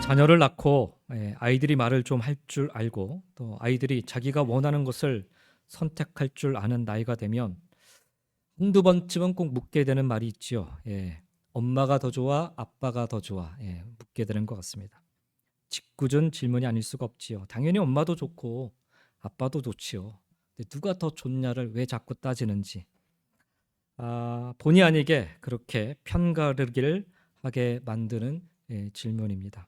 자녀를 낳고 아이들이 말을 좀 할 줄 알고 또 아이들이 자기가 원하는 것을 선택할 줄 아는 나이가 되면 한두 번쯤은 꼭 묻게 되는 말이 있지요. 엄마가 더 좋아, 아빠가 더 좋아. 묻게 되는 것 같습니다. 짓궂은 질문이 아닐 수가 없지요. 당연히 엄마도 좋고 아빠도 좋지요. 근데 누가 더 좋냐를 왜 자꾸 따지는지. 본의 아니게 그렇게 편가르기를 하게 만드는 질문입니다.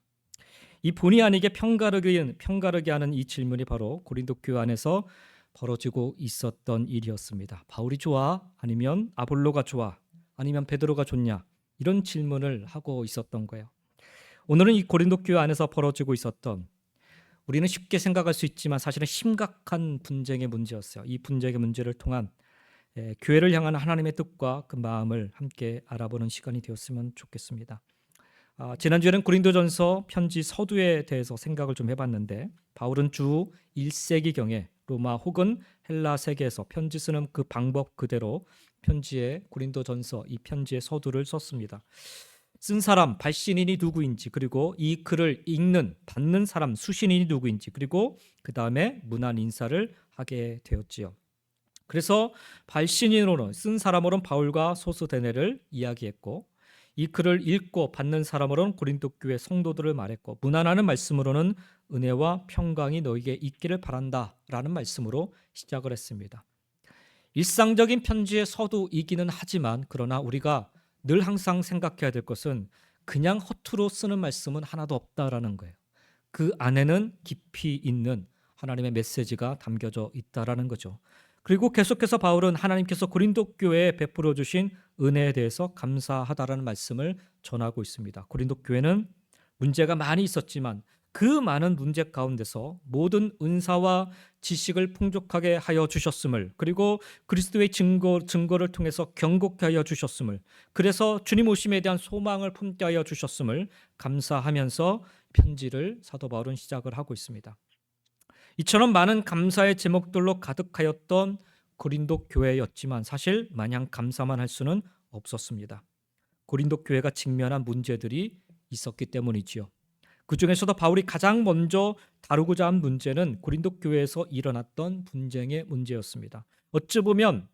이 본의 아니게 편가르게 하는 이 질문이 바로 고린도 교회 안에서 벌어지고 있었던 일이었습니다. 바울이 좋아? 아니면 아볼로가 좋아? 아니면 베드로가 좋냐? 이런 질문을 하고 있었던 거예요. 오늘은 이 고린도 교회 안에서 벌어지고 있었던, 우리는 쉽게 생각할 수 있지만 사실은 심각한 분쟁의 문제였어요. 이 분쟁의 문제를 통한 교회를 향한 하나님의 뜻과 그 마음을 함께 알아보는 시간이 되었으면 좋겠습니다. 지난주에는 고린도전서 편지 서두에 대해서 생각을 좀 해봤는데, 바울은 주 1세기경에 로마 혹은 헬라 세계에서 편지 쓰는 그 방법 그대로 편지에 고린도전서 이 편지의 서두를 썼습니다. 쓴 사람 발신인이 누구인지, 그리고 이 글을 읽는 받는 사람 수신인이 누구인지, 그리고 그 다음에 문안 인사를 하게 되었지요. 그래서 발신인으로는, 쓴 사람으로는 바울과 소스데네를 이야기했고, 이 글을 읽고 받는 사람으로는 고린도 교회 성도들을 말했고, 문안하는 말씀으로는 은혜와 평강이 너에게 있기를 바란다라는 말씀으로 시작을 했습니다. 일상적인 편지의 서두이기는 하지만, 그러나 우리가 늘 항상 생각해야 될 것은 그냥 허투루 쓰는 말씀은 하나도 없다라는 거예요. 그 안에는 깊이 있는 하나님의 메시지가 담겨져 있다라는 거죠. 그리고 계속해서 바울은 하나님께서 고린도 교회에 베풀어 주신 은혜에 대해서 감사하다라는 말씀을 전하고 있습니다. 고린도 교회는 문제가 많이 있었지만 그 많은 문제 가운데서 모든 은사와 지식을 풍족하게 하여 주셨음을, 그리고 그리스도의 증거를 통해서 경고케 하여 주셨음을, 그래서 주님 오심에 대한 소망을 품게 하여 주셨음을 감사하면서 편지를 사도 바울은 시작을 하고 있습니다. 이처럼 많은 감사의 제목들로 가득하였던 고린도 교회였지만 사실 마냥 감사만 할 수는 없었습니다. 고린도 교회가 직면한 문제들이 있었기 때문이지요. 그 중에서도 바울이 가장 먼저 다루고자 한 문제는 고린도 교회에서 일어났던 분쟁의 문제였습니다. 어찌 보면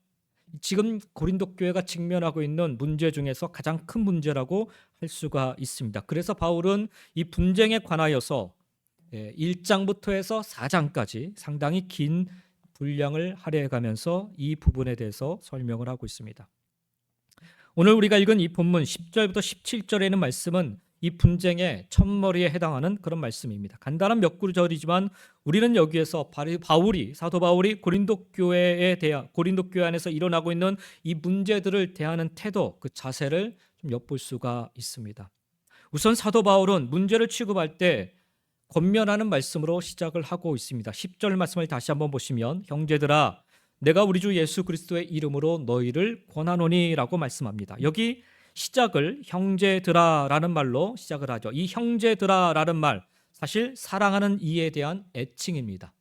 지금 고린도 교회가 직면하고 있는 문제 중에서 가장 큰 문제라고 할 수가 있습니다. 그래서 바울은 이 분쟁에 관하여서 1장부터 해서 4장까지 상당히 긴 분량을 할애해가면서 이 부분에 대해서 설명을 하고 있습니다. 오늘 우리가 읽은 이 본문 10절부터 17절에 있는 말씀은 이 분쟁의 첫머리에 해당하는 그런 말씀입니다. 간단한 몇 구절이지만 우리는 여기에서 사도 바울이 고린도 교회 안에서 일어나고 있는 이 문제들을 대하는 태도, 그 자세를 좀 엿볼 수가 있습니다. 우선 사도 바울은 문제를 취급할 때 권면하는 말씀으로 시작을 하고 있습니다. 10절 말씀을 다시 한번 보시면, 형제들아 내가 우리 주 예수 그리스도의 이름으로 너희를 권하노니라고 말씀합니다. 여기 시작을 형제들아라는 말로 시작을 하죠. 이 형제들아라는 말, 사실 사랑하는 이에 대한 애칭입니다.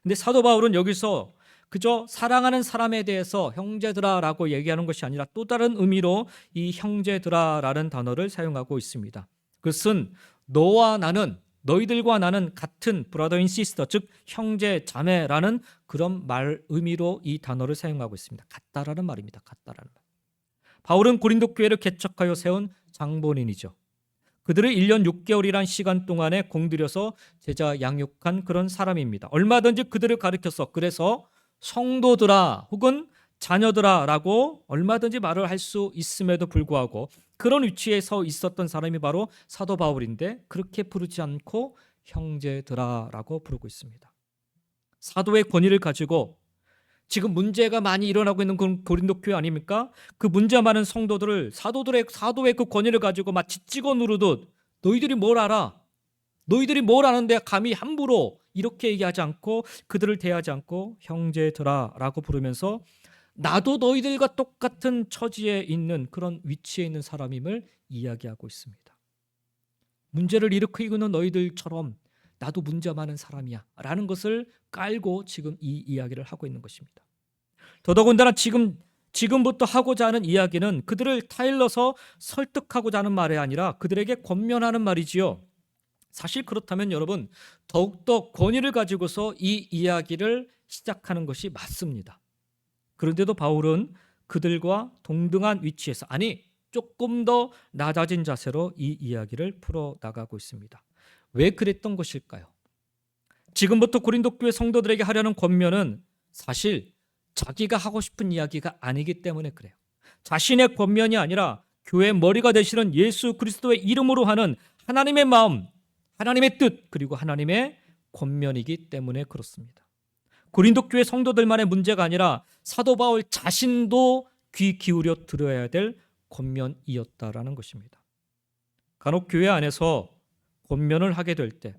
근데 사도 바울은 여기서 그저 사랑하는 사람에 대해서 형제들아라고 얘기하는 것이 아니라 또 다른 의미로 이 형제들아라는 단어를 사용하고 있습니다. 그것은 너와 나는, 너희들과 나는 같은 brother and sister, 즉 형제 자매라는 그런 말 의미로 이 단어를 사용하고 있습니다. 같다라는 말입니다. 같다라는 말. 바울은 고린도 교회를 개척하여 세운 장본인이죠. 그들을 1년 6개월이란 시간 동안에 공들여서 제자 양육한 그런 사람입니다. 얼마든지 그들을 가르쳐서, 그래서 성도들아 혹은 자녀들아라고 얼마든지 말을 할 수 있음에도 불구하고 그런 위치에 서 있었던 사람이 바로 사도 바울인데, 그렇게 부르지 않고 형제들아라고 부르고 있습니다. 사도의 권위를 가지고 지금 문제가 많이 일어나고 있는 고린도 교회 아닙니까? 그 문제 많은 성도들을 사도의 그 권위를 가지고 마치 찍어 누르듯 너희들이 뭘 알아? 너희들이 뭘 아는데 감히 함부로 이렇게 얘기하지 않고, 그들을 대하지 않고 형제들아라고 부르면서 나도 너희들과 똑같은 처지에 있는 그런 위치에 있는 사람임을 이야기하고 있습니다. 문제를 일으키고 있는 너희들처럼 나도 문제 많은 사람이야 라는 것을 깔고 지금 이 이야기를 하고 있는 것입니다. 더더군다나 지금부터 하고자 하는 이야기는 그들을 타일러서 설득하고자 하는 말이 아니라 그들에게 권면하는 말이지요. 사실 그렇다면 여러분, 더욱더 권위를 가지고서 이 이야기를 시작하는 것이 맞습니다. 그런데도 바울은 그들과 동등한 위치에서, 아니 조금 더 낮아진 자세로 이 이야기를 풀어나가고 있습니다. 왜 그랬던 것일까요? 지금부터 고린도 교회 성도들에게 하려는 권면은 사실 자기가 하고 싶은 이야기가 아니기 때문에 그래요. 자신의 권면이 아니라 교회의 머리가 되시는 예수 그리스도의 이름으로 하는 하나님의 마음, 하나님의 뜻, 그리고 하나님의 권면이기 때문에 그렇습니다. 고린도 교회 성도들만의 문제가 아니라 사도 바울 자신도 귀 기울여 들어야 될 권면이었다라는 것입니다. 간혹 교회 안에서 권면을 하게 될 때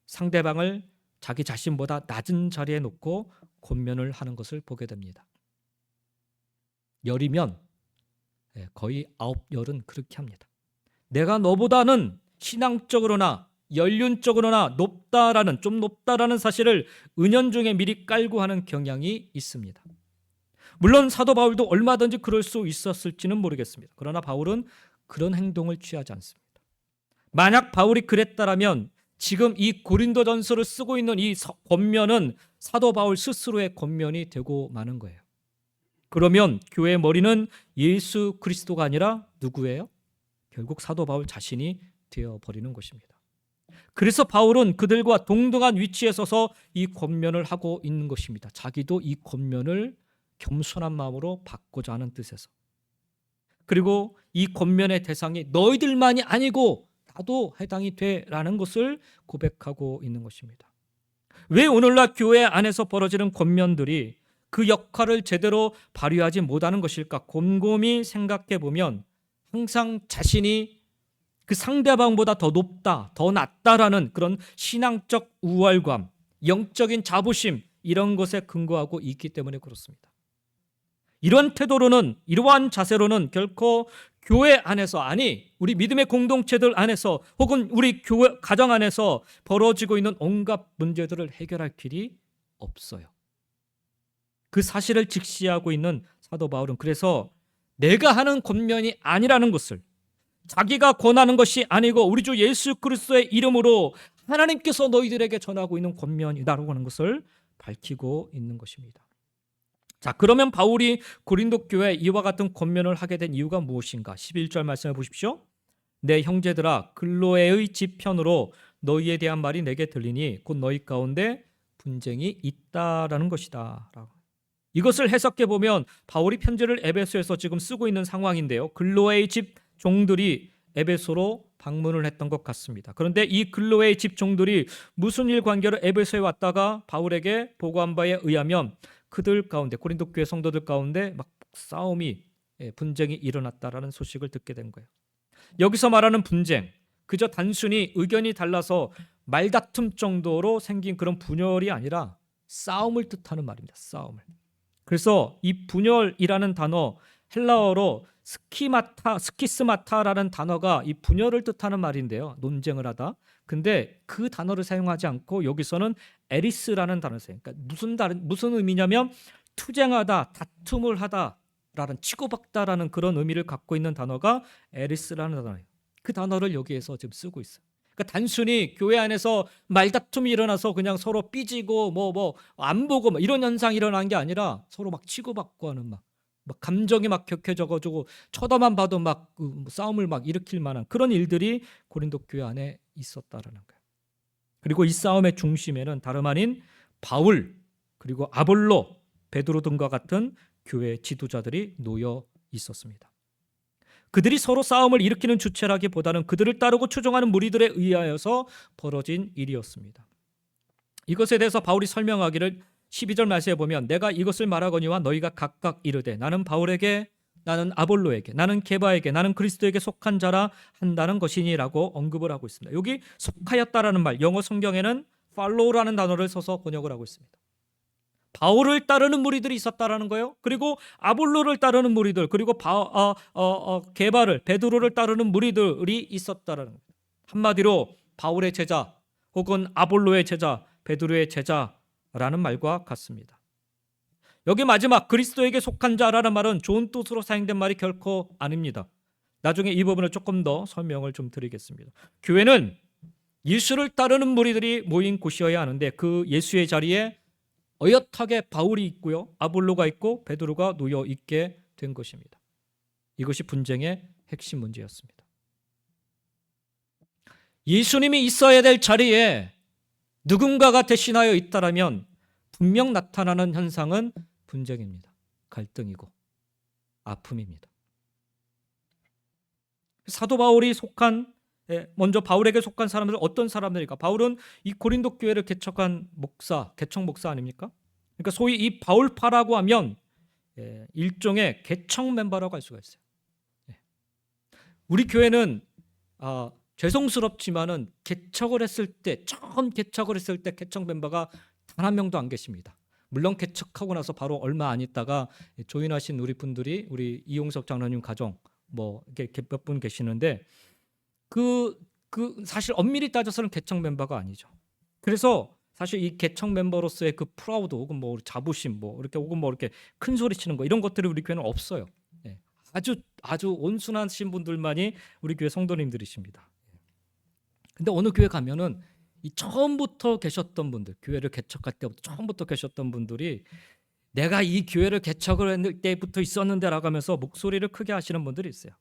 상대방을 자기 자신보다 낮은 자리에 놓고 권면을 하는 것을 보게 됩니다. 열이면 거의 9열은 그렇게 합니다. 내가 너보다는 신앙적으로나 연륜적으로나 높다라는, 좀 높다라는 사실을 은연중에 미리 깔고 하는 경향이 있습니다. 물론 사도 바울도 얼마든지 그럴 수 있었을지는 모르겠습니다. 그러나 바울은 그런 행동을 취하지 않습니다. 만약 바울이 그랬다라면 지금 이 고린도전서를 쓰고 있는 이 권면은 사도 바울 스스로의 권면이 되고 마는 거예요. 그러면 교회의 머리는 예수 그리스도가 아니라 누구예요? 결국 사도 바울 자신이 되어버리는 것입니다. 그래서 바울은 그들과 동등한 위치에 서서 이 권면을 하고 있는 것입니다. 자기도 이 권면을 겸손한 마음으로 받고자 하는 뜻에서. 그리고 이 권면의 대상이 너희들만이 아니고 나도 해당이 돼라는 것을 고백하고 있는 것입니다. 왜 오늘날 교회 안에서 벌어지는 권면들이 그 역할을 제대로 발휘하지 못하는 것일까 곰곰이 생각해 보면 항상 자신이 그 상대방보다 더 높다, 더 낫다라는 그런 신앙적 우월감, 영적인 자부심, 이런 것에 근거하고 있기 때문에 그렇습니다. 이런 태도로는, 이러한 자세로는 결코 교회 안에서, 아니 우리 믿음의 공동체들 안에서 혹은 우리 교회 가정 안에서 벌어지고 있는 온갖 문제들을 해결할 길이 없어요. 그 사실을 직시하고 있는 사도 바울은 그래서 내가 하는 권면이 아니라는 것을, 자기가 권하는 것이 아니고 우리 주 예수 그리스도의 이름으로 하나님께서 너희들에게 전하고 있는 권면이다라고 하는 것을 밝히고 있는 것입니다. 자, 그러면 바울이 고린도 교회에 이와 같은 권면을 하게 된 이유가 무엇인가? 11절 말씀해 보십시오. 내 형제들아, 글로에의 집편으로 너희에 대한 말이 내게 들리니 곧 너희 가운데 분쟁이 있다라는 것이다. 이것을 해석해 보면 바울이 편지를 에베소에서 지금 쓰고 있는 상황인데요. 글로에의 집 종들이 에베소로 방문을 했던 것 같습니다. 그런데 이 글로에의 집 종들이 무슨 일 관계로 에베소에 왔다가 바울에게 보고한 바에 의하면 그들 가운데, 고린도 교회 성도들 가운데 막 싸움이, 분쟁이 일어났다라는 소식을 듣게 된 거예요. 여기서 말하는 분쟁, 그저 단순히 의견이 달라서 말다툼 정도로 생긴 그런 분열이 아니라 싸움을 뜻하는 말입니다. 싸움을. 그래서 이 분열이라는 단어, 헬라어로 스키스마타라는 단어가 이 분열을 뜻하는 말인데요. 논쟁을 하다. 근데 그 단어를 사용하지 않고 여기서는 에리스라는 단어를 써요. 그러니까 무슨 의미냐면 투쟁하다, 다툼을 하다라는, 치고받다라는 그런 의미를 갖고 있는 단어가 에리스라는 단어예요. 그 단어를 여기에서 지금 쓰고 있어요. 그러니까 단순히 교회 안에서 말다툼이 일어나서 그냥 서로 삐지고 안 보고 이런 현상이 일어난 게 아니라 서로 막 치고받고 하는 막 감정이 막 격해져가지고 쳐다만 봐도 막 싸움을 막 일으킬 만한 그런 일들이 고린도 교회 안에 있었다라는 거예요. 그리고 이 싸움의 중심에는 다름 아닌 바울, 그리고 아볼로, 베드로 등과 같은 교회 지도자들이 놓여 있었습니다. 그들이 서로 싸움을 일으키는 주체라기보다는 그들을 따르고 추종하는 무리들에 의하여서 벌어진 일이었습니다. 이것에 대해서 바울이 설명하기를 12절 말씀에 보면 내가 이것을 말하거니와 너희가 각각 이르되 나는 바울에게, 나는 아볼로에게, 나는 게바에게, 나는 그리스도에게 속한 자라 한다는 것이니라고 언급을 하고 있습니다. 여기 속하였다라는 말, 영어 성경에는 follow라는 단어를 써서 번역을 하고 있습니다. 바울을 따르는 무리들이 있었다라는 거예요. 그리고 아볼로를 따르는 무리들, 그리고 게바를, 베드로를 따르는 무리들이 있었다라는 거예요. 한마디로 바울의 제자 혹은 아볼로의 제자, 베드로의 제자라는 말과 같습니다. 여기 마지막 그리스도에게 속한 자라는 말은 좋은 뜻으로 사용된 말이 결코 아닙니다. 나중에 이 부분을 조금 더 설명을 좀 드리겠습니다. 교회는 예수를 따르는 무리들이 모인 곳이어야 하는데 그 예수의 자리에 어엿하게 바울이 있고요, 아볼로가 있고 베드로가 놓여 있게 된 것입니다. 이것이 분쟁의 핵심 문제였습니다. 예수님이 있어야 될 자리에 누군가가 대신하여 있다라면 분명 나타나는 현상은 분쟁입니다. 갈등이고 아픔입니다. 사도 바울이 먼저 바울에게 속한 사람들은 어떤 사람들일까? 바울은 이 고린도 교회를 개척한 개척 목사 아닙니까? 그러니까 소위 이 바울파라고 하면 일종의 개척 멤버라고 할 수가 있어요. 우리 교회는 죄송스럽지만은 처음 개척을 했을 때 개척 멤버가 단 한 명도 안 계십니다. 물론 개척하고 나서 바로 얼마 안 있다가 조인하신 우리 분들이 우리 이용석 장로님 가정 이렇게 몇 분 계시는데 그 사실 엄밀히 따져서는 개척 멤버가 아니죠. 그래서 사실 이 개척 멤버로서의 그 프라우드 혹은 자부심 이렇게 큰 소리 치는 거 이런 것들이 우리 교회는 없어요. 아주 온순하신 분들만이 우리 교회 성도님들이십니다. 근데 어느 교회 가면은 이 처음부터 계셨던 분들, 교회를 개척할 때부터 처음부터 계셨던 분들이 내가 이 교회를 개척을 했을 때부터 있었는데라고 하면서 목소리를 크게 하시는 분들이 있어요.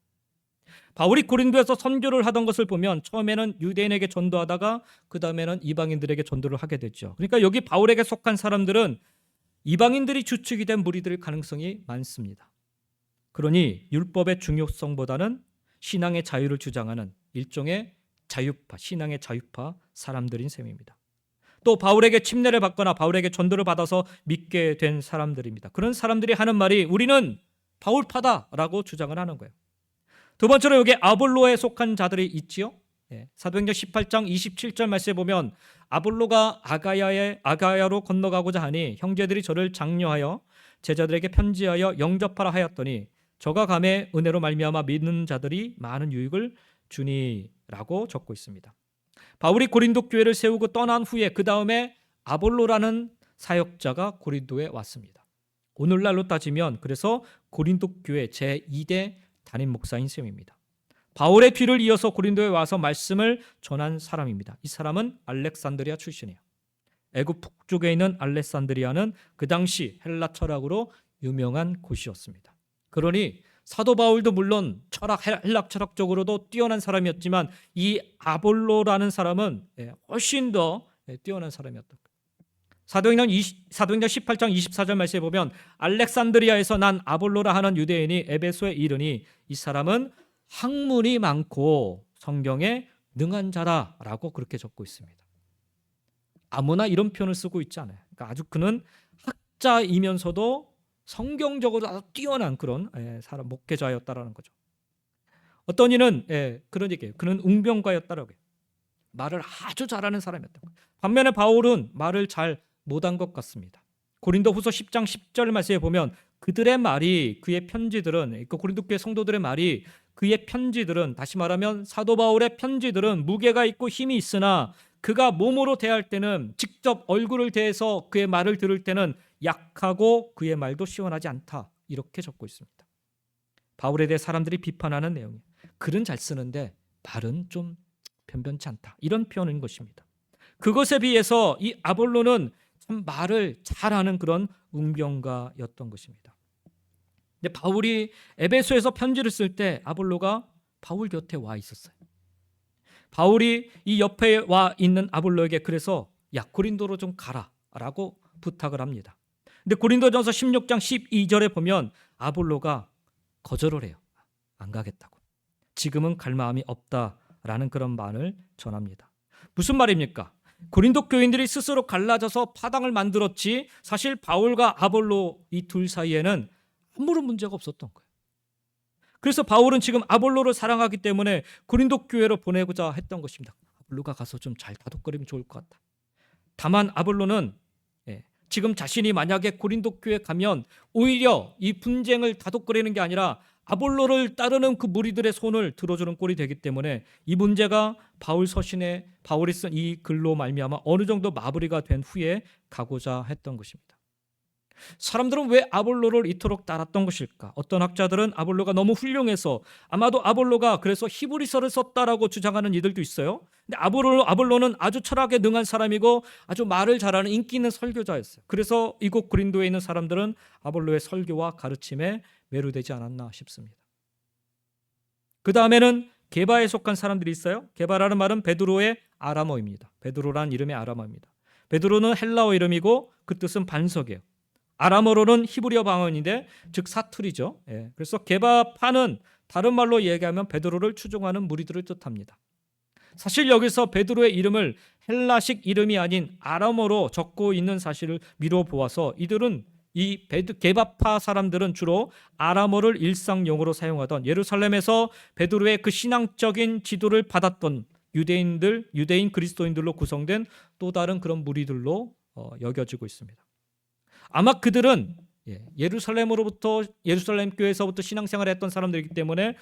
바울이 고린도에서 선교를 하던 것을 보면 처음에는 유대인에게 전도하다가 그 다음에는 이방인들에게 전도를 하게 됐죠. 그러니까 여기 바울에게 속한 사람들은 이방인들이 주축이 된 무리들일 가능성이 많습니다. 그러니 율법의 중요성보다는 신앙의 자유를 주장하는 일종의 신앙의 자유파 사람들인 셈입니다. 또 바울에게 침례를 받거나 바울에게 전도를 받아서 믿게 된 사람들입니다. 그런 사람들이 하는 말이 우리는 바울파다라고 주장을 하는 거예요. 두 번째로 여기 아볼로에 속한 자들이 있지요. 사도행전 18장 27절 말씀에 보면 아볼로가 아가야로 건너가고자 하니 형제들이 저를 장려하여 제자들에게 편지하여 영접하라 하였더니 저가 감에 은혜로 말미암아 믿는 자들이 많은 유익을 주니라고 적고 있습니다. 바울이 고린도 교회를 세우고 떠난 후에 그 다음에 아볼로라는 사역자가 고린도에 왔습니다. 오늘날로 따지면 그래서 고린도 교회 제2대 담임 목사인 셈입니다. 바울의 뒤를 이어서 고린도에 와서 말씀을 전한 사람입니다. 이 사람은 알렉산드리아 출신이에요. 애굽 북쪽에 있는 알렉산드리아는 그 당시 헬라 철학으로 유명한 곳이었습니다. 그러니 사도 바울도 물론 헬라 철학적으로도 뛰어난 사람이었지만 이 아볼로라는 사람은 훨씬 더 뛰어난 사람이었던 거예요. 사도행전 18장 24절 말씀에 보면 알렉산드리아에서 난 아볼로라 하는 유대인이 에베소에 이르니 이 사람은 학문이 많고 성경에 능한 자라라고 그렇게 적고 있습니다. 아무나 이런 표현을 쓰고 있지 않아요. 그러니까 아주 그는 학자이면서도 성경적으로 아주 뛰어난 그런 사람 목회자였다라는 거죠. 어떤 이는 그런 얘기예요. 그는 웅병가였다라고 해요. 말을 아주 잘하는 사람이었던 거예요. 반면에 바울은 말을 잘 못한 것 같습니다. 고린도후서 10장 10절 말씀에 보면 그들의 말이 그의 편지들은 고린도 교회 성도들의 말이 그의 편지들은 다시 말하면 사도 바울의 편지들은 무게가 있고 힘이 있으나 그가 몸으로 대할 때는 직접 얼굴을 대해서 그의 말을 들을 때는 약하고 그의 말도 시원하지 않다 이렇게 적고 있습니다. 바울에 대해 사람들이 비판하는 내용이에요. 글은 잘 쓰는데 말은 좀 변변치 않다 이런 표현인 것입니다. 그것에 비해서 이 아볼로는 참 말을 잘하는 그런 웅병가였던 것입니다. 근데 바울이 에베소에서 편지를 쓸 때 아볼로가 바울 곁에 와 있었어요. 바울이 이 옆에 와 있는 아볼로에게 그래서 고린도로 좀 가라라고 부탁을 합니다. 근데 고린도전서 16장 12절에 보면 아볼로가 거절을 해요. 안 가겠다고. 지금은 갈 마음이 없다라는 그런 말을 전합니다. 무슨 말입니까? 고린도 교인들이 스스로 갈라져서 파당을 만들었지 사실 바울과 아볼로 이 둘 사이에는 아무런 문제가 없었던 거예요. 그래서 바울은 지금 아볼로를 사랑하기 때문에 고린도 교회로 보내고자 했던 것입니다. 아볼로가 가서 좀 잘 다독거리면 좋을 것 같다. 다만 아볼로는 지금 자신이 만약에 고린도 교회에 가면 오히려 이 분쟁을 다독거리는 게 아니라 아볼로를 따르는 그 무리들의 손을 들어주는 꼴이 되기 때문에 이 문제가 바울이 쓴 이 글로 말미암아 어느 정도 마무리가 된 후에 가고자 했던 것입니다. 사람들은 왜 아볼로를 이토록 따랐던 것일까? 어떤 학자들은 아볼로가 너무 훌륭해서, 아마도 아볼로가 그래서 히브리서를 썼다라고 주장하는 이들도 있어요. 근데 아볼로는 아주 철학에 능한 사람이고 아주 말을 잘하는 인기 있는 설교자였어요. 그래서 이곳 고린도에 있는 사람들은 아볼로의 설교와 가르침에 매료되지 않았나 싶습니다. 그 다음에는 게바에 속한 사람들이 있어요. 게바라는 말은 베드로의 아람어입니다. 베드로라는 이름의 아람어입니다. 베드로는 헬라어 이름이고 그 뜻은 반석이에요. 아람어로는 히브리어 방언인데 즉 사투리죠. 그래서 게바파는 다른 말로 얘기하면 베드로를 추종하는 무리들을 뜻합니다. 사실 여기서 베드로의 이름을 헬라식 이름이 아닌 아람어로 적고 있는 사실을 미뤄 보아서 이들은 이 게바파 사람들은 주로 아람어를 일상용어로 사용하던 예루살렘에서 베드로의 그 신앙적인 지도를 받았던 유대인 그리스도인들로 구성된 또 다른 그런 무리들로 여겨지고 있습니다. 아마 그들은 예루살렘 교회에서부터 신앙생활을 했던 사람들이기 때문에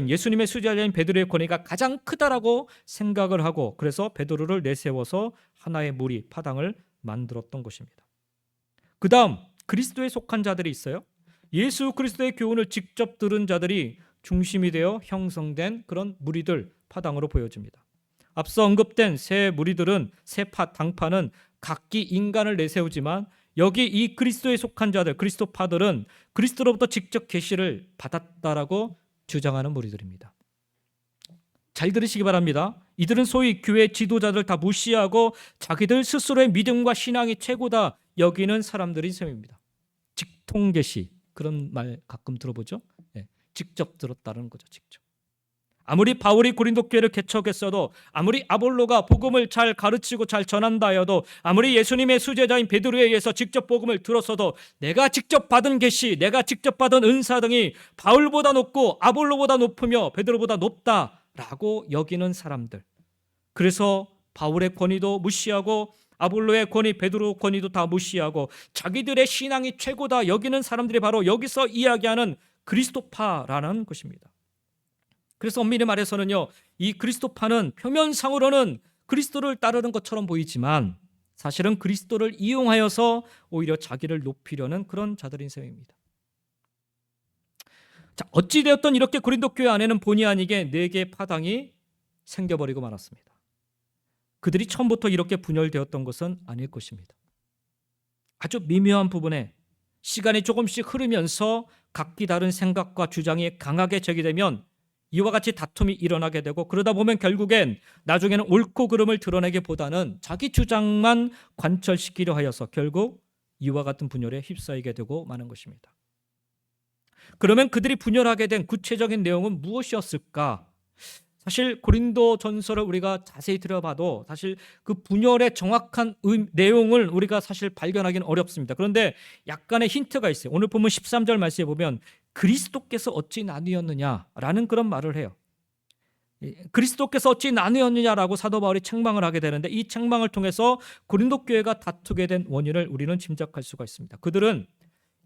예수님의 수제자인 베드로의 권위가 가장 크다라고 생각을 하고 그래서 베드로를 내세워서 하나의 무리, 파당을 만들었던 것입니다. 그 다음 그리스도에 속한 자들이 있어요. 예수 그리스도의 교훈을 직접 들은 자들이 중심이 되어 형성된 그런 무리들, 파당으로 보여집니다. 앞서 언급된 세 무리들은 당파는 각기 인간을 내세우지만 여기 이 그리스도에 속한 자들, 그리스도파들은 그리스도로부터 직접 계시를 받았다라고 주장하는 무리들입니다. 잘 들으시기 바랍니다. 이들은 소위 교회 지도자들 다 무시하고 자기들 스스로의 믿음과 신앙이 최고다 여기는 사람들인 셈입니다. 직통계시, 그런 말 가끔 들어보죠. 직접 들었다는 거죠. 직접. 아무리 바울이 고린도 교회를 개척했어도, 아무리 아볼로가 복음을 잘 가르치고 잘 전한다 하여도, 아무리 예수님의 수제자인 베드로에 의해서 직접 복음을 들었어도 내가 직접 받은 계시, 내가 직접 받은 은사 등이 바울보다 높고 아볼로보다 높으며 베드로보다 높다라고 여기는 사람들. 그래서 바울의 권위도 무시하고 아볼로의 권위, 베드로 권위도 다 무시하고 자기들의 신앙이 최고다 여기는 사람들이 바로 여기서 이야기하는 그리스도파라는 것입니다. 그래서 엄밀히 말해서는요, 이 그리스도파는 표면상으로는 그리스도를 따르는 것처럼 보이지만 사실은 그리스도를 이용하여서 오히려 자기를 높이려는 그런 자들인 셈입니다. 자, 어찌되었든 이렇게 고린도 교회 안에는 본의 아니게 4개의 파당이 생겨버리고 말았습니다. 그들이 처음부터 이렇게 분열되었던 것은 아닐 것입니다. 아주 미묘한 부분에 시간이 조금씩 흐르면서 각기 다른 생각과 주장이 강하게 제기되면 이와 같이 다툼이 일어나게 되고 그러다 보면 결국엔 나중에는 옳고 그름을 드러내기보다는 자기 주장만 관철시키려 하여서 결국 이와 같은 분열에 휩싸이게 되고 마는 것입니다. 그러면 그들이 분열하게 된 구체적인 내용은 무엇이었을까? 사실 고린도 전서를 우리가 자세히 들여봐도 사실 그 분열의 정확한 내용을 우리가 사실 발견하기는 어렵습니다. 그런데 약간의 힌트가 있어요. 오늘 보면 13절 말씀에 보면 그리스도께서 어찌 나뉘었느냐라는 그런 말을 해요. 그리스도께서 어찌 나뉘었느냐라고 사도 바울이 책망을 하게 되는데 이 책망을 통해서 고린도 교회가 다투게 된 원인을 우리는 짐작할 수가 있습니다. 그들은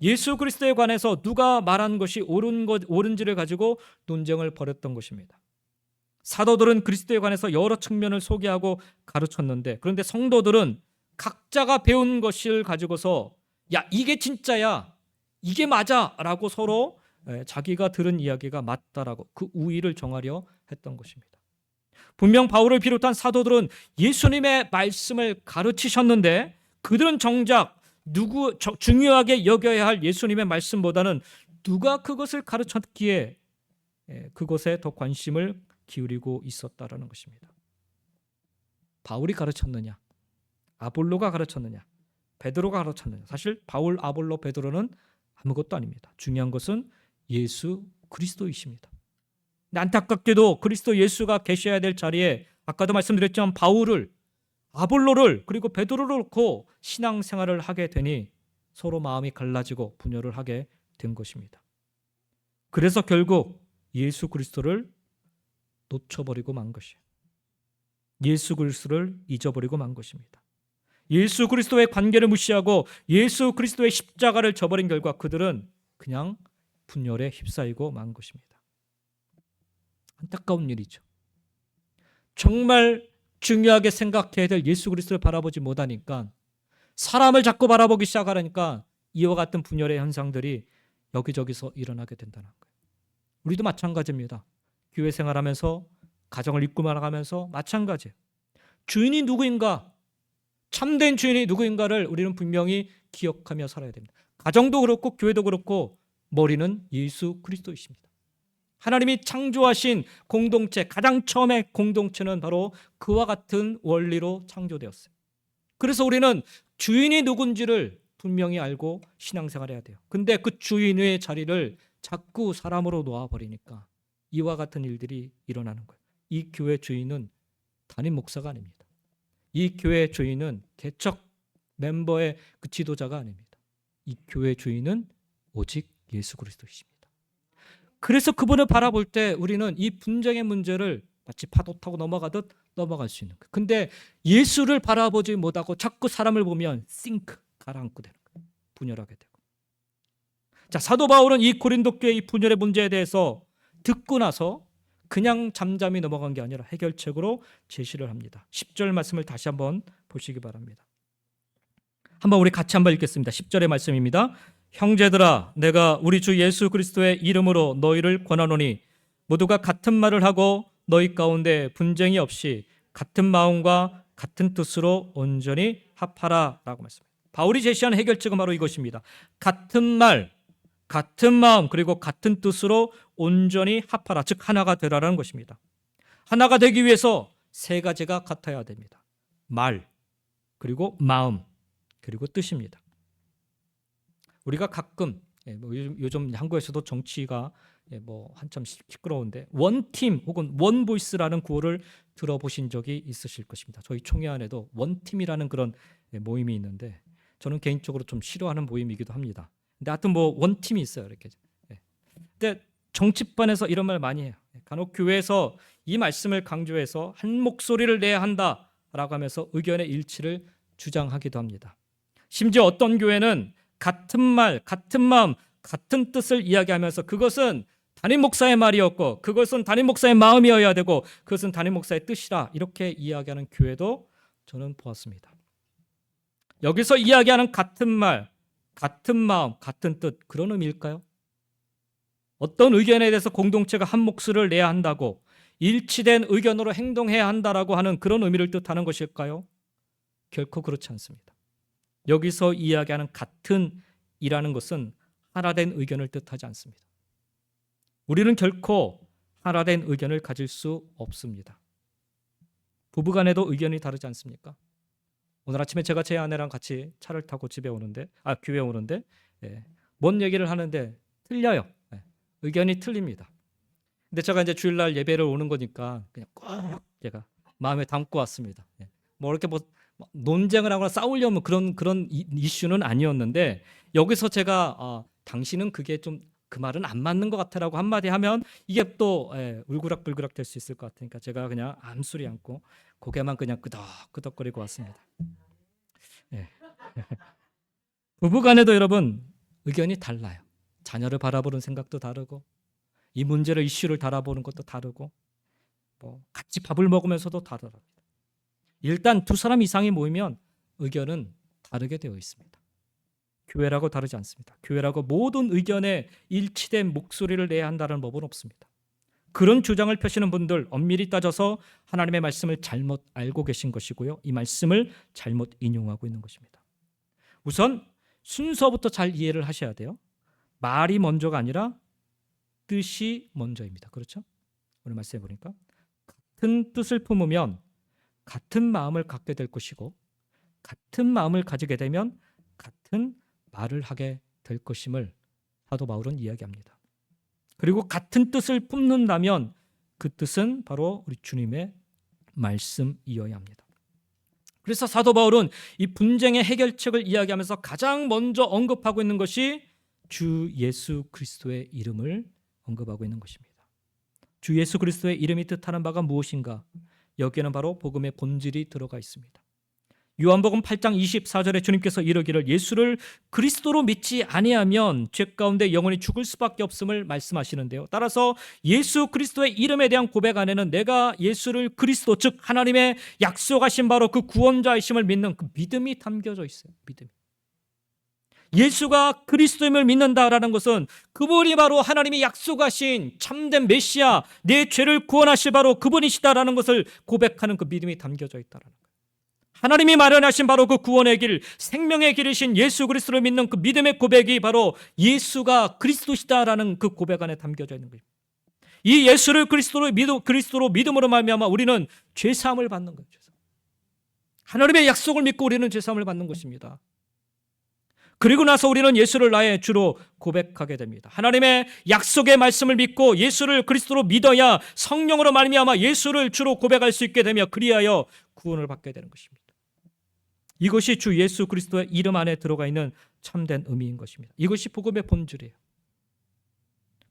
예수 그리스도에 관해서 누가 말한 것이 옳은지를 가지고 논쟁을 벌였던 것입니다. 사도들은 그리스도에 관해서 여러 측면을 소개하고 가르쳤는데 그런데 성도들은 각자가 배운 것을 가지고서 야 이게 진짜야 이게 맞아 라고 서로 자기가 들은 이야기가 맞다라고 그 우위를 정하려 했던 것입니다. 분명 바울을 비롯한 사도들은 예수님의 말씀을 가르치셨는데 그들은 정작 중요하게 여겨야 할 예수님의 말씀보다는 누가 그것을 가르쳤기에 그것에 더 관심을 기울이고 있었다라는 것입니다. 바울이 가르쳤느냐, 아볼로가 가르쳤느냐, 베드로가 가르쳤느냐. 사실 바울, 아볼로, 베드로는 아무것도 아닙니다. 중요한 것은 예수 그리스도이십니다. 근데 안타깝게도 그리스도 예수가 계셔야 될 자리에 아까도 말씀드렸지만 바울을, 아볼로를 그리고 베드로를 놓고 신앙생활을 하게 되니 서로 마음이 갈라지고 분열을 하게 된 것입니다. 그래서 결국 예수 그리스도를 놓쳐버리고 만 것이에요. 예수 그리스도를 잊어버리고 만 것입니다. 예수 그리스도의 관계를 무시하고 예수 그리스도의 십자가를 저버린 결과 그들은 그냥 분열에 휩싸이고 만 것입니다. 안타까운 일이죠. 정말 중요하게 생각해야 될 예수 그리스도를 바라보지 못하니까 사람을 자꾸 바라보기 시작하니까 이와 같은 분열의 현상들이 여기저기서 일어나게 된다는 거예요. 우리도 마찬가지입니다. 교회 생활하면서 가정을 이끌고 나가면서 마찬가지예요. 주인이 누구인가, 참된 주인이 누구인가를 우리는 분명히 기억하며 살아야 됩니다. 가정도 그렇고 교회도 그렇고 머리는 예수 그리스도이십니다. 하나님이 창조하신 공동체, 가장 처음에 공동체는 바로 그와 같은 원리로 창조되었어요. 그래서 우리는 주인이 누군지를 분명히 알고 신앙생활해야 돼요. 근데 그 주인의 자리를 자꾸 사람으로 놓아버리니까 이와 같은 일들이 일어나는 거예요. 이 교회 주인은 담임 목사가 아닙니다. 이 교회 주인은 개척 멤버의 그 지도자가 아닙니다. 이 교회 주인은 오직 예수 그리스도이십니다. 그래서 그분을 바라볼 때 우리는 이 분쟁의 문제를 마치 파도 타고 넘어가듯 넘어갈 수 있는 거예요. 근데 예수를 바라보지 못하고 자꾸 사람을 보면 싱크, 가라앉고 되는 거예요. 분열하게 되고. 자, 사도 바울은 이 고린도 교회 이 분열의 문제에 대해서 듣고 나서 그냥 잠잠히 넘어간 게 아니라 해결책으로 제시를 합니다. 10절 말씀을 다시 한번 보시기 바랍니다. 한번 우리 같이 한번 읽겠습니다. 10절의 말씀입니다. 형제들아, 내가 우리 주 예수 그리스도의 이름으로 너희를 권하노니 모두가 같은 말을 하고 너희 가운데 분쟁이 없이 같은 마음과 같은 뜻으로 온전히 합하라 라고 말씀합니다. 바울이 제시한 해결책은 바로 이것입니다. 같은 말, 같은 마음, 그리고 같은 뜻으로 온전히 합하라, 즉 하나가 되라라는 것입니다. 하나가 되기 위해서 세 가지가 같아야 됩니다. 말, 그리고 마음, 그리고 뜻입니다. 우리가 가끔 요즘 한국에서도 정치가 한참 시끄러운데 원팀 혹은 원보이스라는 구호를 들어보신 적이 있으실 것입니다. 저희 총회 안에도 원팀이라는 그런 모임이 있는데 저는 개인적으로 좀 싫어하는 모임이기도 합니다. 근데 하여튼 원팀이 있어요. 이렇게. 근데 정치판에서 이런 말 많이 해요. 간혹 교회에서 이 말씀을 강조해서 한 목소리를 내야 한다라고 하면서 의견의 일치를 주장하기도 합니다. 심지어 어떤 교회는 같은 말, 같은 마음, 같은 뜻을 이야기하면서 그것은 담임 목사의 말이었고 그것은 담임 목사의 마음이어야 되고 그것은 담임 목사의 뜻이라 이렇게 이야기하는 교회도 저는 보았습니다. 여기서 이야기하는 같은 말, 같은 마음, 같은 뜻, 그런 의미일까요? 어떤 의견에 대해서 공동체가 한 목소리를 내야 한다고 일치된 의견으로 행동해야 한다라고 하는 그런 의미를 뜻하는 것일까요? 결코 그렇지 않습니다. 여기서 이야기하는 같은이라는 것은 하나된 의견을 뜻하지 않습니다. 우리는 결코 하나된 의견을 가질 수 없습니다. 부부간에도 의견이 다르지 않습니까? 오늘 아침에 제가 제 아내랑 같이 차를 타고 교회에 오는데 뭔 얘기를 하는데 틀려요. 의견이 틀립니다. 근데 제가 이제 주일날 예배를 오는 거니까 그냥 꼭 제가 마음에 담고 왔습니다. 이렇게 논쟁을 하거나 싸우려면 그런 이슈는 아니었는데 여기서 제가 당신은 그게 좀 그 말은 안 맞는 것 같아라고 한마디 하면 이게 또 울그락불그락 될 수 있을 것 같으니까 제가 그냥 암소리 않고 고개만 그냥 끄덕끄덕거리고 왔습니다. 부부간에도 여러분 의견이 달라요. 자녀를 바라보는 생각도 다르고 이 문제를 이슈를 바라보는 것도 다르고 같이 밥을 먹으면서도 다릅니다. 일단 두 사람 이상이 모이면 의견은 다르게 되어 있습니다. 교회라고 다르지 않습니다. 교회라고 모든 의견에 일치된 목소리를 내야 한다는 법은 없습니다. 그런 주장을 펴시는 분들 엄밀히 따져서 하나님의 말씀을 잘못 알고 계신 것이고요. 이 말씀을 잘못 인용하고 있는 것입니다. 우선 순서부터 잘 이해를 하셔야 돼요. 말이 먼저가 아니라 뜻이 먼저입니다. 그렇죠? 오늘 말씀해 보니까 같은 뜻을 품으면 같은 마음을 갖게 될 것이고 같은 마음을 가지게 되면 같은 말을 하게 될 것임을 사도 바울은 이야기합니다. 그리고 같은 뜻을 품는다면 그 뜻은 바로 우리 주님의 말씀이어야 합니다. 그래서 사도 바울은 이 분쟁의 해결책을 이야기하면서 가장 먼저 언급하고 있는 것이 주 예수 그리스도의 이름을 언급하고 있는 것입니다. 주 예수 그리스도의 이름이 뜻하는 바가 무엇인가? 여기에는 바로 복음의 본질이 들어가 있습니다. 요한복음 8장 24절에 주님께서 이르기를 예수를 그리스도로 믿지 아니하면 죄 가운데 영원히 죽을 수밖에 없음을 말씀하시는데요. 따라서 예수 그리스도의 이름에 대한 고백 안에는 내가 예수를 그리스도, 즉 하나님의 약속하신 바로 그 구원자이심을 믿는 그 믿음이 담겨져 있어요. 믿음. 예수가 그리스도임을 믿는다라는 것은 그분이 바로 하나님이 약속하신 참된 메시아, 내 죄를 구원하실 바로 그분이시다라는 것을 고백하는 그 믿음이 담겨져 있다라는 거예요. 하나님이 마련하신 바로 그 구원의 길, 생명의 길이신 예수 그리스도를 믿는 그 믿음의 고백이 바로 예수가 그리스도시다라는 그 고백 안에 담겨져 있는 거예요. 이 예수를 그리스도로 믿음으로 말미암아 우리는 죄 사함을 받는 거죠. 하나님의 약속을 믿고 우리는 죄 사함을 받는 것입니다. 그리고 나서 우리는 예수를 나의 주로 고백하게 됩니다. 하나님의 약속의 말씀을 믿고 예수를 그리스도로 믿어야 성령으로 말미암아 예수를 주로 고백할 수 있게 되며 그리하여 구원을 받게 되는 것입니다. 이것이 주 예수 그리스도의 이름 안에 들어가 있는 참된 의미인 것입니다. 이것이 복음의 본질이에요.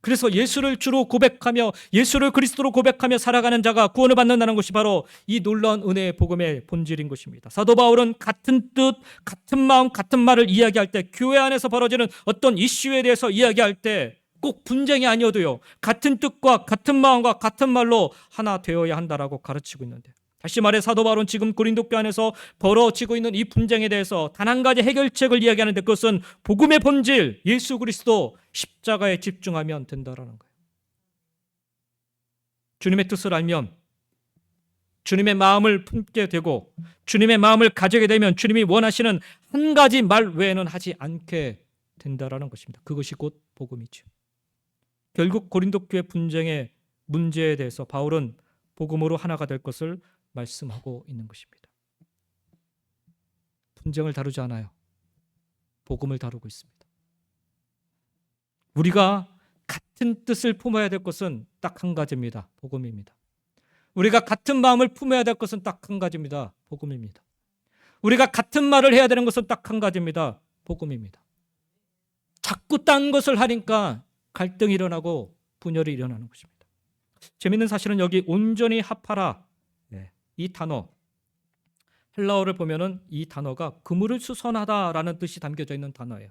그래서 예수를 주로 고백하며 예수를 그리스도로 고백하며 살아가는 자가 구원을 받는다는 것이 바로 이 놀라운 은혜의 복음의 본질인 것입니다. 사도 바울은 같은 뜻, 같은 마음, 같은 말을 이야기할 때 교회 안에서 벌어지는 어떤 이슈에 대해서 이야기할 때 꼭 분쟁이 아니어도요, 같은 뜻과 같은 마음과 같은 말로 하나 되어야 한다라고 가르치고 있는데, 다시 말해 사도 바울은 지금 고린도 교회 안에서 벌어지고 있는 이 분쟁에 대해서 단 한 가지 해결책을 이야기하는데 그것은 복음의 본질, 예수 그리스도 십자가에 집중하면 된다라는 거예요. 주님의 뜻을 알면 주님의 마음을 품게 되고 주님의 마음을 가지게 되면 주님이 원하시는 한 가지 말 외에는 하지 않게 된다라는 것입니다. 그것이 곧 복음이죠. 결국 고린도 교회 분쟁의 문제에 대해서 바울은 복음으로 하나가 될 것을 말씀하고 있는 것입니다. 분쟁을 다루지 않아요. 복음을 다루고 있습니다. 우리가 같은 뜻을 품어야 될 것은 딱 한 가지입니다. 복음입니다. 우리가 같은 마음을 품어야 될 것은 딱 한 가지입니다. 복음입니다. 우리가 같은 말을 해야 되는 것은 딱 한 가지입니다. 복음입니다. 자꾸 딴 것을 하니까 갈등이 일어나고 분열이 일어나는 것입니다. 재밌는 사실은 여기 온전히 합하라, 이 단어, 헬라어를 보면은 이 단어가 그물을 수선하다라는 뜻이 담겨져 있는 단어예요.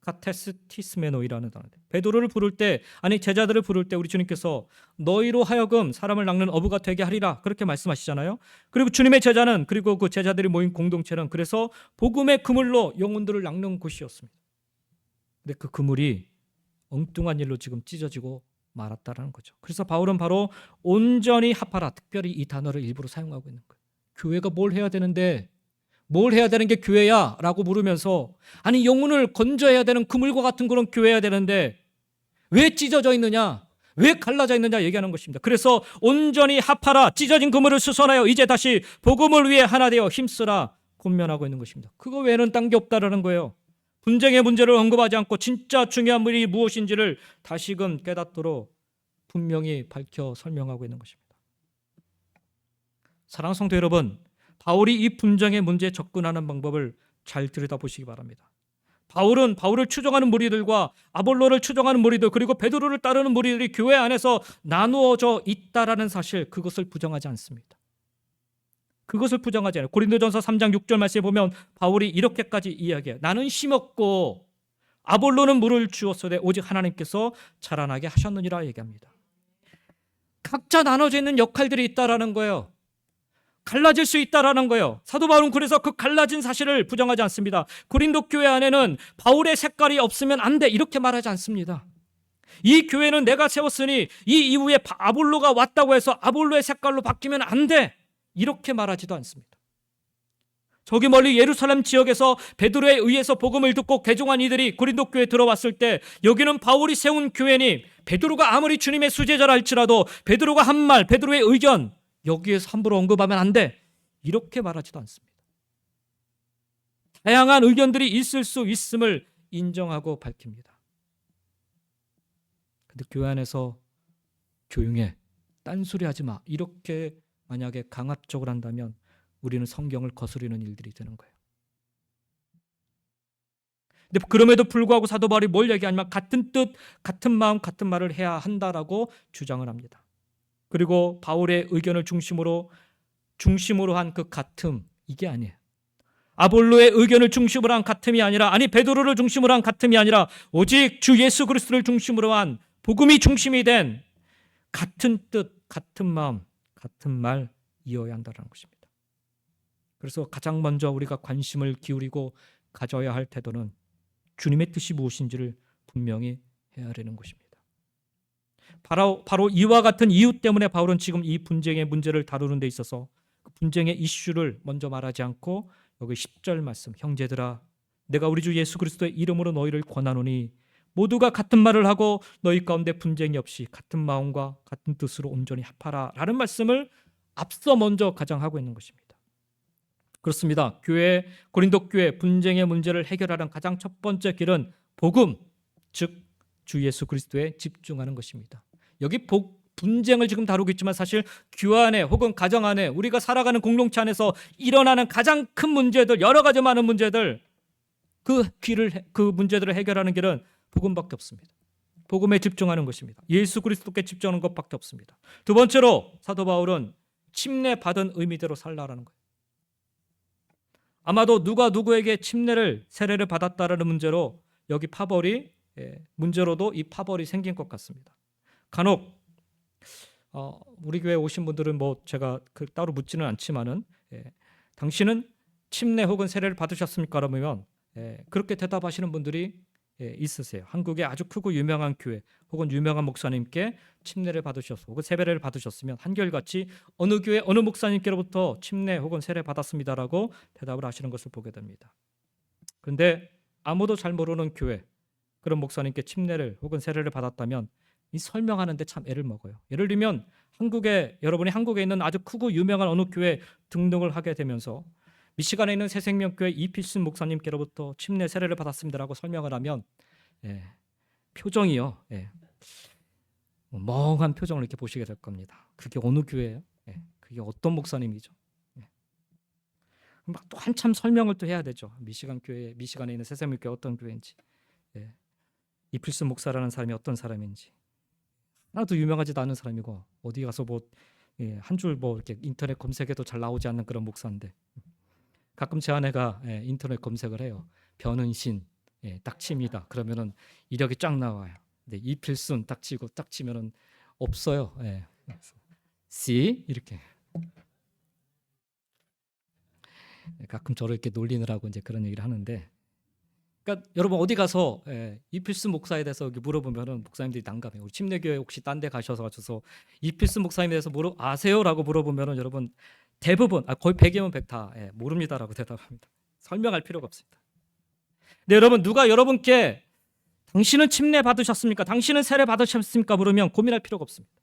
카테스티스메노이라는 단어인데, 베드로를 부를 때, 아니 제자들을 부를 때 우리 주님께서 너희로 하여금 사람을 낚는 어부가 되게 하리라 그렇게 말씀하시잖아요. 그리고 주님의 제자는, 그리고 그 제자들이 모인 공동체는 그래서 복음의 그물로 영혼들을 낚는 곳이었습니다. 근데 그 그물이 엉뚱한 일로 지금 찢어지고 말았다라는 거죠. 그래서 바울은 바로 온전히 합하라, 특별히 이 단어를 일부러 사용하고 있는 거예요. 교회가 뭘 해야 되는데, 뭘 해야 되는 게 교회야? 라고 물으면서, 아니 영혼을 건져야 되는 그물과 같은 그런 교회여야 되는데 왜 찢어져 있느냐? 왜 갈라져 있느냐 얘기하는 것입니다. 그래서 온전히 합하라, 찢어진 그물을 수선하여 이제 다시 복음을 위해 하나 되어 힘쓰라 권면하고 있는 것입니다. 그거 외에는 딴 게 없다라는 거예요. 분쟁의 문제를 언급하지 않고 진짜 중요한 일이 무엇인지를 다시금 깨닫도록 분명히 밝혀 설명하고 있는 것입니다. 사랑하는 성도 여러분, 바울이 이 분쟁의 문제에 접근하는 방법을 잘 들여다보시기 바랍니다. 바울은 바울을 추종하는 무리들과 아볼로를 추종하는 무리들, 그리고 베드로를 따르는 무리들이 교회 안에서 나누어져 있다라는 사실, 그것을 부정하지 않습니다. 그것을 부정하지 않아요. 고린도전서 3장 6절 말씀에 보면 바울이 이렇게까지 이야기해요. 나는 심었고 아볼로는 물을 주었으되 오직 하나님께서 자라나게 하셨느니라 얘기합니다. 각자 나눠져 있는 역할들이 있다라는 거예요. 갈라질 수 있다라는 거예요. 사도 바울은 그래서 그 갈라진 사실을 부정하지 않습니다. 고린도 교회 안에는 바울의 색깔이 없으면 안 돼 이렇게 말하지 않습니다. 이 교회는 내가 세웠으니 이 이후에 아볼로가 왔다고 해서 아볼로의 색깔로 바뀌면 안 돼 이렇게 말하지도 않습니다. 저기 멀리 예루살렘 지역에서 베드로에 의해서 복음을 듣고 개종한 이들이 고린도 교회에 들어왔을 때 여기는 바울이 세운 교회니 베드로가 아무리 주님의 수제자라 할지라도 베드로가 한 말, 베드로의 의견 여기에서 함부로 언급하면 안 돼 이렇게 말하지도 않습니다. 다양한 의견들이 있을 수 있음을 인정하고 밝힙니다. 근데 교회 안에서 조용해, 딴소리 하지 마 이렇게 만약에 강압적으로 한다면 우리는 성경을 거스르는 일들이 되는 거예요. 근데 그럼에도 불구하고 사도 바울이 뭘 얘기하냐면 같은 뜻, 같은 마음, 같은 말을 해야 한다라고 주장을 합니다. 그리고 바울의 의견을 중심으로 한 그 같음, 이게 아니에요. 아볼로의 의견을 중심으로 한 같음이 아니라, 아니 베드로를 중심으로 한 같음이 아니라 오직 주 예수 그리스도를 중심으로 한 복음이 중심이 된 같은 뜻, 같은 마음, 같은 말이어야 한다는 것입니다. 그래서 가장 먼저 우리가 관심을 기울이고 가져야 할 태도는 주님의 뜻이 무엇인지를 분명히 해야 하는 것입니다. 바로 이와 같은 이유 때문에 바울은 지금 이 분쟁의 문제를 다루는 데 있어서 그 분쟁의 이슈를 먼저 말하지 않고 여기 10절 말씀, 형제들아 내가 우리 주 예수 그리스도의 이름으로 너희를 권하노니 모두가 같은 말을 하고 너희 가운데 분쟁이 없이 같은 마음과 같은 뜻으로 온전히 합하라 라는 말씀을 앞서 먼저 가장하고 있는 것입니다. 그렇습니다. 고린도 교회 분쟁의 문제를 해결하는 가장 첫 번째 길은 복음, 즉 주 예수 그리스도에 집중하는 것입니다. 여기 분쟁을 지금 다루고 있지만 사실 교회 안에 혹은 가정 안에 우리가 살아가는 공동체 안에서 일어나는 가장 큰 문제들, 여러 가지 많은 문제들, 그 문제들을 해결하는 길은 복음밖에 없습니다. 복음에 집중하는 것입니다. 예수 그리스도께 집중하는 것밖에 없습니다. 두 번째로 사도 바울은 침례받은 의미대로 살라라는 거예요. 아마도 누가 누구에게 세례를 받았다라는 문제로 여기 파벌이 문제로도 이 파벌이 생긴 것 같습니다. 간혹 우리 교회 오신 분들은 제가 따로 묻지는 않지만은 당신은 침례 혹은 세례를 받으셨습니까? 그러면 그렇게 대답하시는 분들이 있으세요. 한국의 아주 크고 유명한 교회 혹은 유명한 목사님께 침례를 받으셨고 혹은 세례를 받으셨으면 한결같이 어느 교회 어느 목사님께로부터 침례 혹은 세례 받았습니다라고 대답을 하시는 것을 보게 됩니다. 그런데 아무도 잘 모르는 교회 그런 목사님께 침례를 혹은 세례를 받았다면 이 설명하는데 참 애를 먹어요. 예를 들면 여러분이 한국에 있는 아주 크고 유명한 어느 교회 등록을 하게 되면서 미시간에 있는 새생명교회 이필순 목사님께로부터 침례 세례를 받았습니다라고 설명을 하면 표정이요. 멍한 표정을 이렇게 보시게 될 겁니다. 그게 어느 교회예요? 그게 어떤 목사님이죠? 막 또 한참 설명을 또 해야 되죠. 미시간에 있는 새생명교회 어떤 교회인지, 이필순 목사라는 사람이 어떤 사람인지 하나도 유명하지도 않은 사람이고 어디 가서 한 줄 이렇게 인터넷 검색해도 잘 나오지 않는 그런 목사인데 가끔 제 아내가 인터넷 검색을 해요. 변은신 딱 칩니다. 그러면은 이력이 쫙 나와요. 근데 이필순 딱 치면은 없어요. C 이렇게. 가끔 저를 이렇게 놀리느라고 이제 그런 얘기를 하는데, 그러니까 여러분 어디 가서 이필순 목사에 대해서 물어보면은 목사님들이 난감해요. 우리 침례교회 혹시 딴 데 가셔서 이필순 목사님에 대해서 아세요라고 물어보면은 여러분 대부분 거의 100이면 100 다 모릅니다라고 대답합니다. 설명할 필요가 없습니다. 근데 여러분 누가 여러분께 당신은 침례 받으셨습니까? 당신은 세례 받으셨습니까? 물으면 고민할 필요가 없습니다.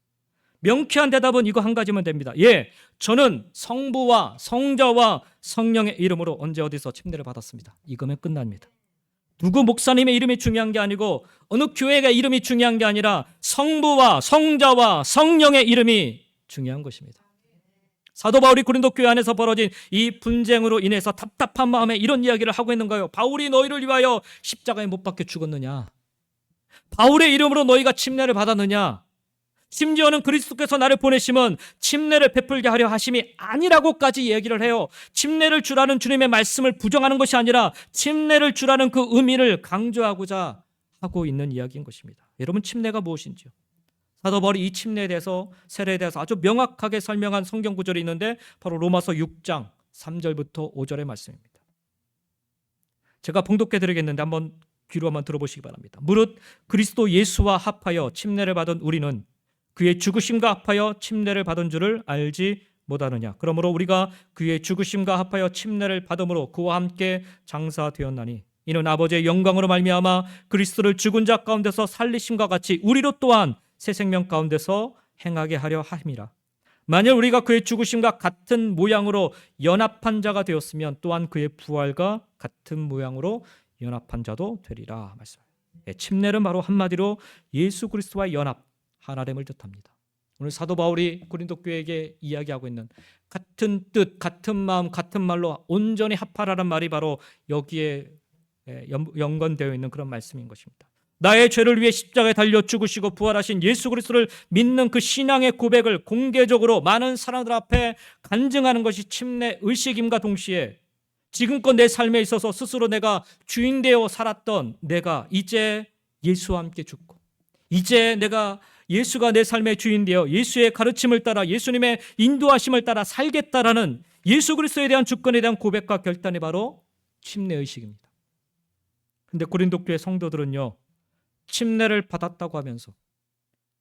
명쾌한 대답은 이거 한 가지면 됩니다. 저는 성부와 성자와 성령의 이름으로 언제 어디서 침례를 받았습니다. 이거면 끝납니다. 누구 목사님의 이름이 중요한 게 아니고 어느 교회가 이름이 중요한 게 아니라 성부와 성자와 성령의 이름이 중요한 것입니다. 사도 바울이 고린도 교회 안에서 벌어진 이 분쟁으로 인해서 답답한 마음에 이런 이야기를 하고 있는 거예요. 바울이 너희를 위하여 십자가에 못 박혀 죽었느냐? 바울의 이름으로 너희가 침례를 받았느냐? 심지어는 그리스도께서 나를 보내심은 침례를 베풀게 하려 하심이 아니라고까지 얘기를 해요. 침례를 주라는 주님의 말씀을 부정하는 것이 아니라 침례를 주라는 그 의미를 강조하고자 하고 있는 이야기인 것입니다. 여러분 침례가 무엇인지요? 사도 바울이 이 침례에 대해서 세례에 대해서 아주 명확하게 설명한 성경 구절이 있는데 바로 로마서 6장 3절부터 5절의 말씀입니다. 제가 봉독해 드리겠는데 한번 귀로 한번 들어보시기 바랍니다. 무릇 그리스도 예수와 합하여 침례를 받은 우리는 그의 죽으심과 합하여 침례를 받은 줄을 알지 못하느냐? 그러므로 우리가 그의 죽으심과 합하여 침례를 받음으로 그와 함께 장사되었나니 이는 아버지의 영광으로 말미암아 그리스도를 죽은 자 가운데서 살리심과 같이 우리로 또한 새 생명 가운데서 행하게 하려 함이라. 만일 우리가 그의 죽으심과 같은 모양으로 연합한 자가 되었으면 또한 그의 부활과 같은 모양으로 연합한 자도 되리라 말씀합니다. 침례는 바로 한마디로 예수 그리스도와의 연합, 하나됨을 뜻합니다. 오늘 사도 바울이 고린도 교회에게 이야기하고 있는 같은 뜻, 같은 마음, 같은 말로 온전히 합하라는 말이 바로 여기에 연관되어 있는 그런 말씀인 것입니다. 나의 죄를 위해 십자가에 달려 죽으시고 부활하신 예수 그리스도를 믿는 그 신앙의 고백을 공개적으로 많은 사람들 앞에 간증하는 것이 침례 의식임과 동시에 지금껏 내 삶에 있어서 스스로 내가 주인되어 살았던 내가 이제 예수와 함께 죽고 이제 내가 예수가 내 삶의 주인되어 예수의 가르침을 따라 예수님의 인도하심을 따라 살겠다라는 예수 그리스도에 대한 주권에 대한 고백과 결단이 바로 침례 의식입니다. 근데 고린도 교회 성도들은요, 침례를 받았다고 하면서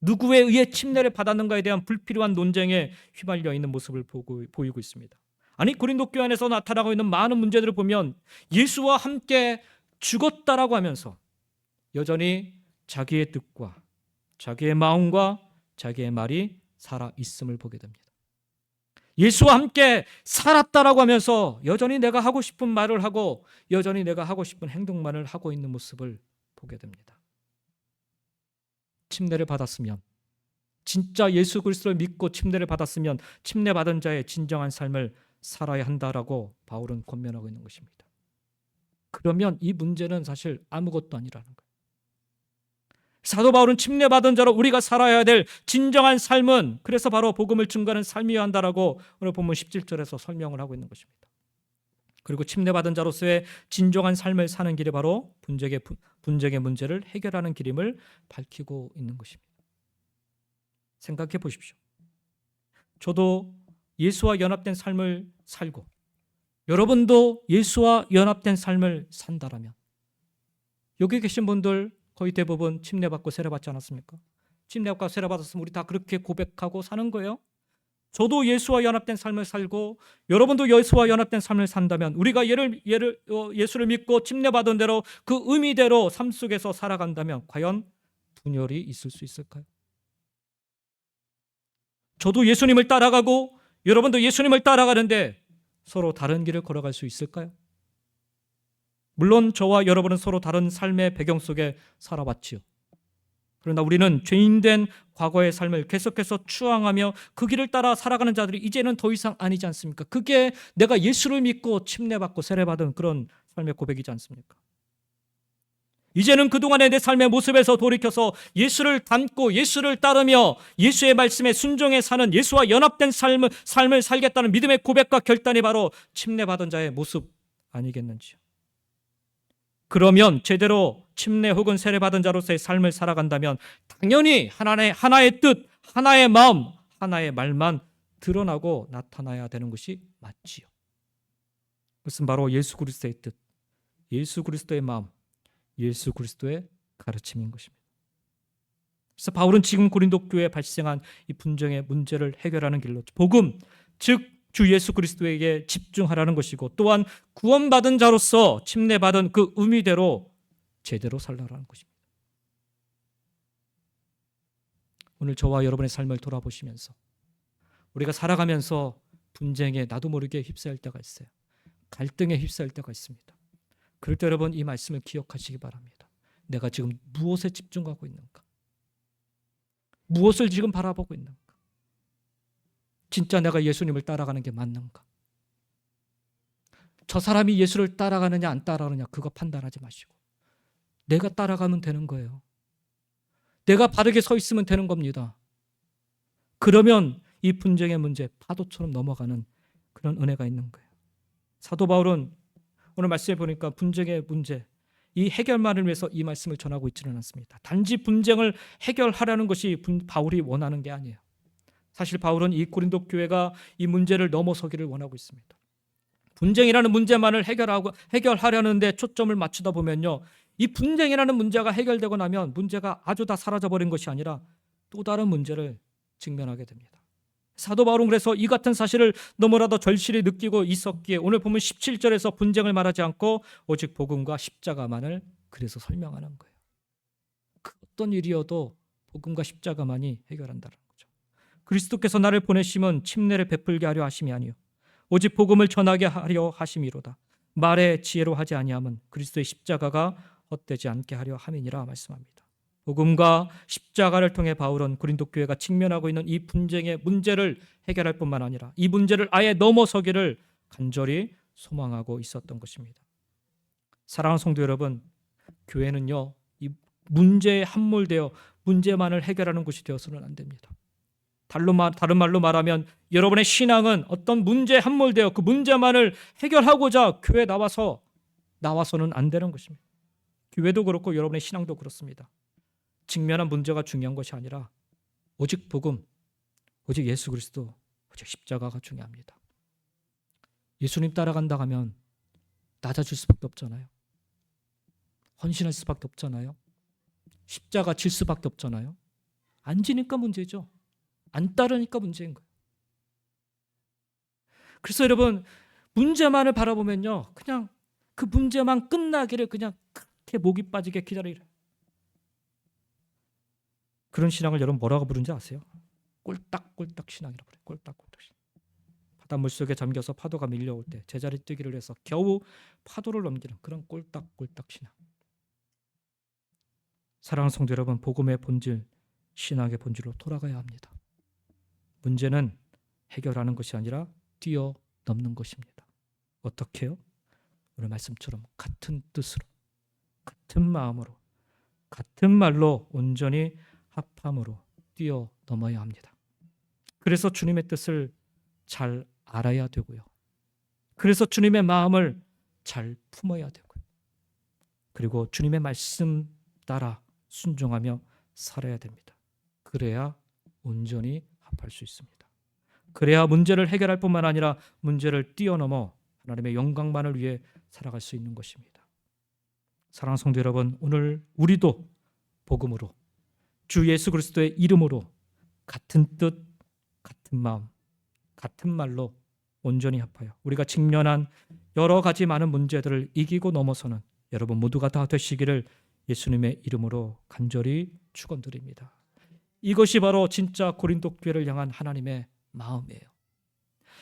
누구에 의해 침례를 받았는가에 대한 불필요한 논쟁에 휘말려 있는 모습을 보이고 있습니다. 아니, 고린도 교회 안에서 나타나고 있는 많은 문제들을 보면 예수와 함께 죽었다라고 하면서 여전히 자기의 뜻과 자기의 마음과 자기의 말이 살아 있음을 보게 됩니다. 예수와 함께 살았다라고 하면서 여전히 내가 하고 싶은 말을 하고 여전히 내가 하고 싶은 행동만을 하고 있는 모습을 보게 됩니다. 침례를 받았으면, 진짜 예수 그리스도를 믿고 침례를 받았으면 침례 받은 자의 진정한 삶을 살아야 한다라고 바울은 권면하고 있는 것입니다. 그러면 이 문제는 사실 아무것도 아니라는 거예요. 사도 바울은 침례 받은 자로 우리가 살아야 될 진정한 삶은 그래서 바로 복음을 증거하는 삶이어야 한다라고 오늘 본문 17절에서 설명을 하고 있는 것입니다. 그리고 침례 받은 자로서의 진정한 삶을 사는 길이 바로 분쟁의 문제를 해결하는 길임을 밝히고 있는 것입니다. 생각해 보십시오. 저도 예수와 연합된 삶을 살고 여러분도 예수와 연합된 삶을 산다라면 여기 계신 분들 거의 대부분 침례받고 세례받지 않았습니까? 침례받고 세례받았으면 우리 다 그렇게 고백하고 사는 거예요. 저도 예수와 연합된 삶을 살고 여러분도 예수와 연합된 삶을 산다면 우리가 예수를 믿고 침례받은 대로 그 의미대로 삶 속에서 살아간다면 과연 분열이 있을 수 있을까요? 저도 예수님을 따라가고 여러분도 예수님을 따라가는데 서로 다른 길을 걸어갈 수 있을까요? 물론 저와 여러분은 서로 다른 삶의 배경 속에 살아왔지요. 그러나 우리는 죄인된 과거의 삶을 계속해서 추앙하며 그 길을 따라 살아가는 자들이 이제는 더 이상 아니지 않습니까? 그게 내가 예수를 믿고 침례받고 세례받은 그런 삶의 고백이지 않습니까? 이제는 그동안의 내 삶의 모습에서 돌이켜서 예수를 닮고 예수를 따르며 예수의 말씀에 순종해 사는 예수와 연합된 삶을 살겠다는 믿음의 고백과 결단이 바로 침례받은 자의 모습 아니겠는지요? 그러면 제대로 침례 혹은 세례받은 자로서의 삶을 살아간다면 당연히 하나의 뜻, 하나의 마음, 하나의 말만 드러나고 나타나야 되는 것이 맞지요. 그것은 바로 예수 그리스도의 뜻, 예수 그리스도의 마음, 예수 그리스도의 가르침인 것입니다. 그래서 바울은 지금 고린도 교회에 발생한 이 분쟁의 문제를 해결하는 길로 복음, 즉 주 예수 그리스도에게 집중하라는 것이고 또한 구원받은 자로서 침례받은 그 의미대로 제대로 살라라는 것입니다. 오늘 저와 여러분의 삶을 돌아보시면서 우리가 살아가면서 분쟁에 나도 모르게 휩싸일 때가 있어요. 갈등에 휩싸일 때가 있습니다. 그럴 때 여러분 이 말씀을 기억하시기 바랍니다. 내가 지금 무엇에 집중하고 있는가? 무엇을 지금 바라보고 있는가? 진짜 내가 예수님을 따라가는 게 맞는가? 저 사람이 예수를 따라가느냐 안 따라가느냐 그거 판단하지 마시고 내가 따라가면 되는 거예요. 내가 바르게 서 있으면 되는 겁니다. 그러면 이 분쟁의 문제 파도처럼 넘어가는 그런 은혜가 있는 거예요. 사도 바울은 오늘 말씀해 보니까 분쟁의 문제 이 해결만을 위해서 이 말씀을 전하고 있지는 않습니다. 단지 분쟁을 해결하라는 것이 바울이 원하는 게 아니에요. 사실 바울은 이 고린도 교회가 이 문제를 넘어서기를 원하고 있습니다. 분쟁이라는 문제만을 해결하려는 데 초점을 맞추다 보면요. 이 분쟁이라는 문제가 해결되고 나면 문제가 아주 다 사라져버린 것이 아니라 또 다른 문제를 직면하게 됩니다. 사도 바울은 그래서 이 같은 사실을 너무나도 절실히 느끼고 있었기에 오늘 보면 17절에서 분쟁을 말하지 않고 오직 복음과 십자가만을 그래서 설명하는 거예요. 그 어떤 일이어도 복음과 십자가만이 해결한다는 거죠. 그리스도께서 나를 보내심은 침례를 베풀게 하려 하심이 아니요 오직 복음을 전하게 하려 하심이로다. 말의 지혜로 하지 아니함은 그리스도의 십자가가 헛되지 않게 하려 함이니라 말씀합니다. 복음과 십자가를 통해 바울은 고린도 교회가 직면하고 있는 이 분쟁의 문제를 해결할 뿐만 아니라 이 문제를 아예 넘어서기를 간절히 소망하고 있었던 것입니다. 사랑하는 성도 여러분, 교회는요 이 문제에 함몰되어 문제만을 해결하는 곳이 되어서는 안 됩니다. 다른 말로 말하면 여러분의 신앙은 어떤 문제에 함몰되어 그 문제만을 해결하고자 교회에 나와서는 안 되는 것입니다. 교회도 그렇고 여러분의 신앙도 그렇습니다. 직면한 문제가 중요한 것이 아니라 오직 복음, 오직 예수 그리스도, 오직 십자가가 중요합니다. 예수님 따라간다 하면 낮아질 수밖에 없잖아요. 헌신할 수밖에 없잖아요. 십자가 질 수밖에 없잖아요. 안 지니까 문제죠. 안 따르니까 문제인 거예요. 그래서 여러분, 문제만을 바라보면요, 그냥 그 문제만 끝나기를 그냥 그렇게 목이 빠지게 기다리래. 그런 신앙을 여러분 뭐라고 부르는지 아세요? 꼴딱꼴딱 신앙이라고 그래요. 꼴딱꼴딱 신앙. 바닷물 속에 잠겨서 파도가 밀려올 때 제자리 뛰기를 해서 겨우 파도를 넘기는 그런 꼴딱꼴딱 신앙. 사랑하는 성도 여러분, 복음의 본질, 신앙의 본질로 돌아가야 합니다. 문제는 해결하는 것이 아니라 뛰어넘는 것입니다. 어떻게요? 오늘 말씀처럼 같은 뜻으로, 같은 마음으로, 같은 말로 온전히 합함으로 뛰어넘어야 합니다. 그래서 주님의 뜻을 잘 알아야 되고요. 그래서 주님의 마음을 잘 품어야 되고요. 그리고 주님의 말씀 따라 순종하며 살아야 됩니다. 그래야 온전히 합할 수 있습니다. 그래야 문제를 해결할 뿐만 아니라 문제를 뛰어넘어 하나님의 영광만을 위해 살아갈 수 있는 것입니다. 사랑하는 성도 여러분, 오늘 우리도 복음으로 주 예수 그리스도의 이름으로 같은 뜻, 같은 마음, 같은 말로 온전히 합하여 우리가 직면한 여러 가지 많은 문제들을 이기고 넘어서는 여러분 모두가 다 되시기를 예수님의 이름으로 간절히 축원드립니다. 이것이 바로 진짜 고린도 교회를 향한 하나님의 마음이에요.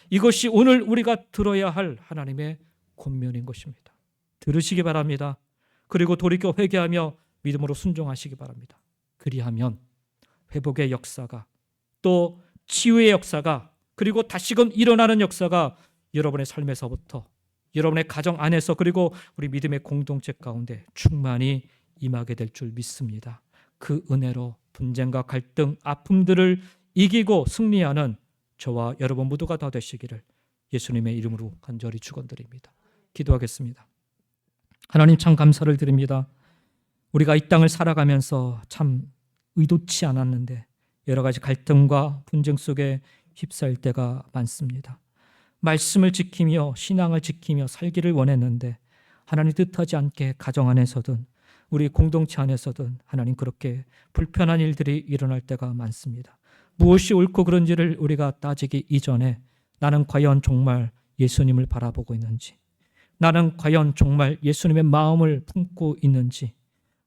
이것이 오늘 우리가 들어야 할 하나님의 권면인 것입니다. 들으시기 바랍니다. 그리고 돌이켜 회개하며 믿음으로 순종하시기 바랍니다. 그리하면 회복의 역사가, 또 치유의 역사가, 그리고 다시금 일어나는 역사가 여러분의 삶에서부터, 여러분의 가정 안에서, 그리고 우리 믿음의 공동체 가운데 충만히 임하게 될 줄 믿습니다. 그 은혜로 분쟁과 갈등, 아픔들을 이기고 승리하는 저와 여러분 모두가 다 되시기를 예수님의 이름으로 간절히 축원드립니다. 기도하겠습니다. 하나님, 참 감사를 드립니다. 우리가 이 땅을 살아가면서 참 의도치 않았는데 여러 가지 갈등과 분쟁 속에 휩싸일 때가 많습니다. 말씀을 지키며 신앙을 지키며 살기를 원했는데 하나님 뜻하지 않게 가정 안에서든 우리 공동체 안에서든 하나님 그렇게 불편한 일들이 일어날 때가 많습니다. 무엇이 옳고 그른지를 우리가 따지기 이전에 나는 과연 정말 예수님을 바라보고 있는지, 나는 과연 정말 예수님의 마음을 품고 있는지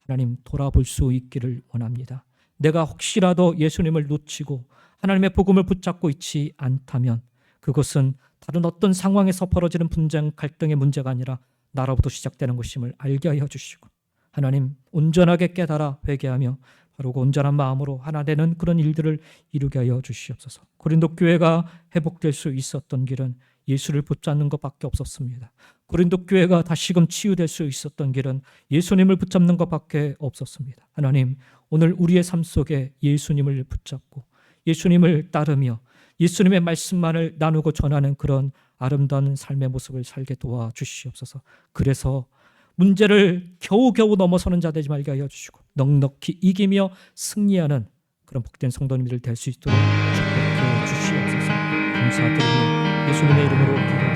하나님 돌아볼 수 있기를 원합니다. 내가 혹시라도 예수님을 놓치고 하나님의 복음을 붙잡고 있지 않다면 그것은 다른 어떤 상황에서 벌어지는 분쟁, 갈등의 문제가 아니라 나로부터 시작되는 것임을 알게 하여 주시고, 하나님 온전하게 깨달아 회개하며 바르고 온전한 마음으로 하나 되는 그런 일들을 이루게 하여 주시옵소서. 고린도 교회가 회복될 수 있었던 길은 예수를 붙잡는 것밖에 없었습니다. 고린도 교회가 다시금 치유될 수 있었던 길은 예수님을 붙잡는 것밖에 없었습니다. 하나님, 오늘 우리의 삶 속에 예수님을 붙잡고 예수님을 따르며 예수님의 말씀만을 나누고 전하는 그런 아름다운 삶의 모습을 살게 도와주시옵소서. 그래서 문제를 겨우겨우 넘어서는 자 되지 말게 하여 주시고 넉넉히 이기며 승리하는 그런 복된 성도님들 될 수 있도록 축복해 주시옵소서. 감사드리며 예수님의 이름으로 기도합니다.